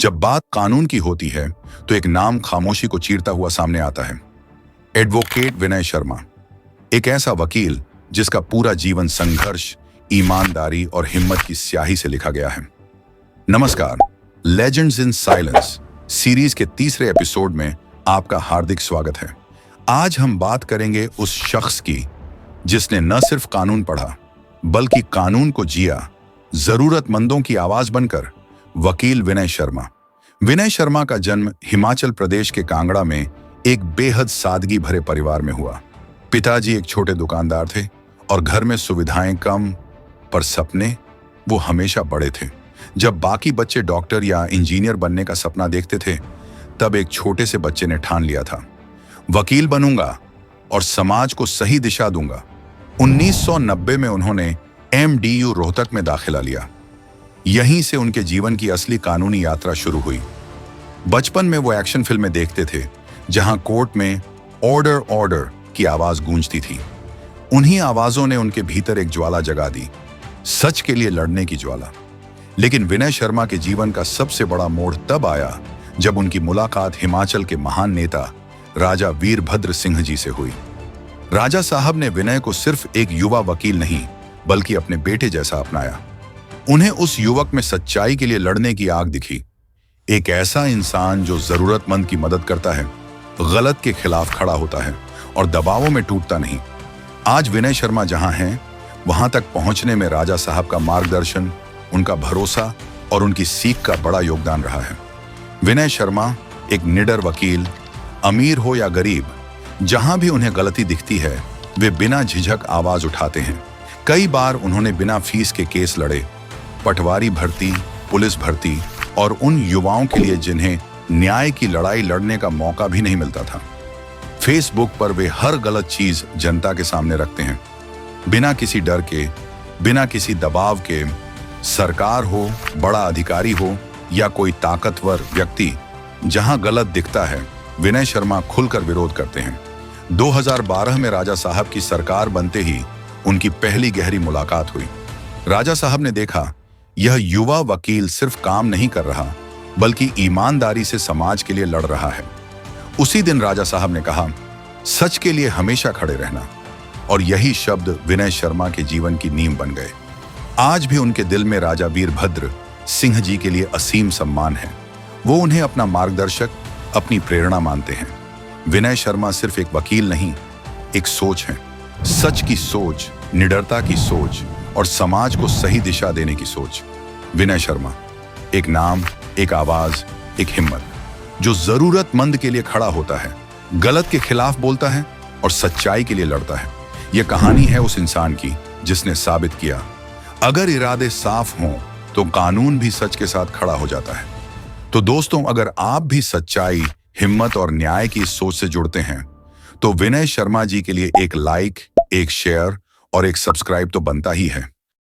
जब बात कानून की होती है तो एक नाम खामोशी को चीरता हुआ सामने आता है। एडवोकेट विनय शर्मा, एक ऐसा वकील जिसका पूरा जीवन संघर्ष, ईमानदारी और हिम्मत की स्याही से लिखा गया है। नमस्कार, लेजेंड्स इन साइलेंस सीरीज के तीसरे एपिसोड में आपका हार्दिक स्वागत है। आज हम बात करेंगे उस शख्स की जिसने न सिर्फ कानून पढ़ा बल्कि कानून को जिया, जरूरतमंदों की आवाज बनकर। वकील विनय शर्मा। विनय शर्मा का जन्म हिमाचल प्रदेश के कांगड़ा में एक बेहद सादगी भरे परिवार में हुआ। पिताजी एक छोटे दुकानदार थे और घर में सुविधाएं कम, पर सपने वो हमेशा बड़े थे। जब बाकी बच्चे डॉक्टर या इंजीनियर बनने का सपना देखते थे, तब एक छोटे से बच्चे ने ठान लिया था, वकील बनूंगा और समाज को सही दिशा दूंगा। 1990 में उन्होंने MDU रोहतक में दाखिला लिया। यहीं से उनके जीवन की असली कानूनी यात्रा शुरू हुई। बचपन में वो एक्शन फिल्में देखते थे जहां कोर्ट में ऑर्डर ऑर्डर की आवाज गूंजती थी। उन्हीं आवाजों ने उनके भीतर एक ज्वाला जगा दी, सच के लिए लड़ने की ज्वाला। लेकिन विनय शर्मा के जीवन का सबसे बड़ा मोड़ तब आया जब उनकी मुलाकात हिमाचल के महान नेता राजा वीरभद्र सिंह जी से हुई। राजा साहब ने विनय को सिर्फ एक युवा वकील नहीं बल्कि अपने बेटे जैसा अपनाया। उन्हें उस युवक में सच्चाई के लिए लड़ने की आग दिखी, एक ऐसा इंसान जो जरूरतमंद की मदद करता है, गलत के खिलाफ खड़ा होता है और दबावों में टूटता नहीं। आज विनय शर्मा जहां हैं, वहां तक पहुंचने में राजा साहब का मार्गदर्शन, उनका भरोसा और उनकी सीख का बड़ा योगदान रहा है। विनय शर्मा एक निडर वकील, अमीर हो या गरीब, जहां भी उन्हें गलती दिखती है वे बिना झिझक आवाज उठाते हैं। कई बार उन्होंने बिना फीस के केस लड़े, पटवारी भर्ती, पुलिस भर्ती और उन युवाओं के लिए जिन्हें न्याय की लड़ाई लड़ने का मौका भी नहीं मिलता था। फेसबुक पर वे हर गलत चीज जनता के सामने रखते हैं, बिना किसी डर के, बिना किसी दबाव के। सरकार हो, बड़ा अधिकारी हो या कोई ताकतवर व्यक्ति, जहां गलत दिखता है विनय शर्मा खुलकर विरोध करते हैं। 2012 में राजा साहब की सरकार बनते ही उनकी पहली गहरी मुलाकात हुई। राजा साहब ने देखा, यह युवा वकील सिर्फ काम नहीं कर रहा बल्कि ईमानदारी से समाज के लिए लड़ रहा है। उसी दिन राजा साहब ने कहा, सच के लिए हमेशा खड़े रहना। और यही शब्द विनय शर्मा के जीवन की नींव बन गए। आज भी उनके दिल में राजा वीरभद्र सिंह जी के लिए असीम सम्मान है। वो उन्हें अपना मार्गदर्शक, अपनी प्रेरणा मानते हैं। विनय शर्मा सिर्फ एक वकील नहीं, एक सोच है। सच की सोच, निडरता की सोच और समाज को सही दिशा देने की सोच। विनय शर्मा एक नाम, एक आवाज, एक हिम्मत, जो जरूरतमंद के लिए खड़ा होता है, गलत के खिलाफ बोलता है और सच्चाई के लिए लड़ता है। यह कहानी है उस इंसान की जिसने साबित किया, अगर इरादे साफ हों तो कानून भी सच के साथ खड़ा हो जाता है। तो दोस्तों, अगर आप भी सच्चाई, हिम्मत और न्याय की इस सोच से जुड़ते हैं तो विनय शर्मा जी के लिए एक लाइक, एक शेयर और एक सब्सक्राइब तो बनता ही है।